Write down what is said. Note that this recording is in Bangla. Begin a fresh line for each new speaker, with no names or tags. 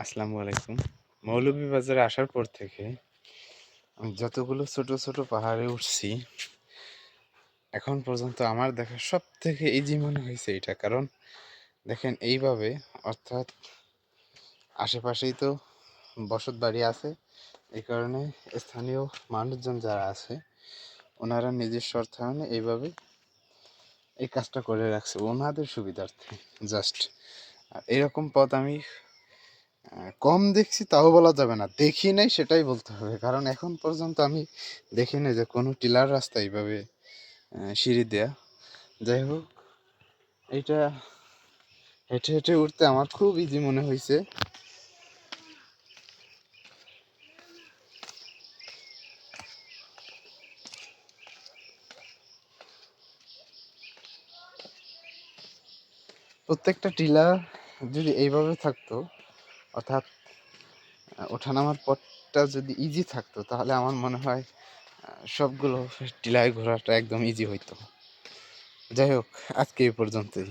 আসসালামু আলাইকুম। মৌলভীবাজারে আসার পর থেকে আমি যতগুলো ছোট ছোট পাহাড়ে উঠছি, এখন পর্যন্ত আমার দেখা সব থেকে ইজি মনে হয়েছে এটা। কারণ দেখেন এইভাবে, অর্থাৎ আশেপাশেই তো বসত বাড়ি আছে, এই কারণে স্থানীয় মানুষজন যারা আছে ওনারা নিজস্ব অর্থায়নে এইভাবে এই কাজটা করে রাখছে ওনাদের সুবিধার্থে জাস্ট। আর এরকম পথ আমি কম দেখছি তাও বলা যাবে না, দেখি নাই সেটাই বলতে হবে। কারণ এখন পর্যন্ত আমি দেখি নাই যে কোনো টিলার রাস্তা এইভাবে সিঁড়ি দেয়া। যাই হোক, এইটা হেঁটে হেঁটে উঠতে আমার খুব ইজি মনে হয়েছে। প্রত্যেকটা টিলা যদি এইভাবে থাকতো, অর্থাৎ ওঠানামার পথটা যদি ইজি থাকতো, তাহলে আমার মনে হয় সবগুলো টিলায় ঘোরাটা একদম ইজি হইতো। যাই হোক, আজকে এই পর্যন্তই।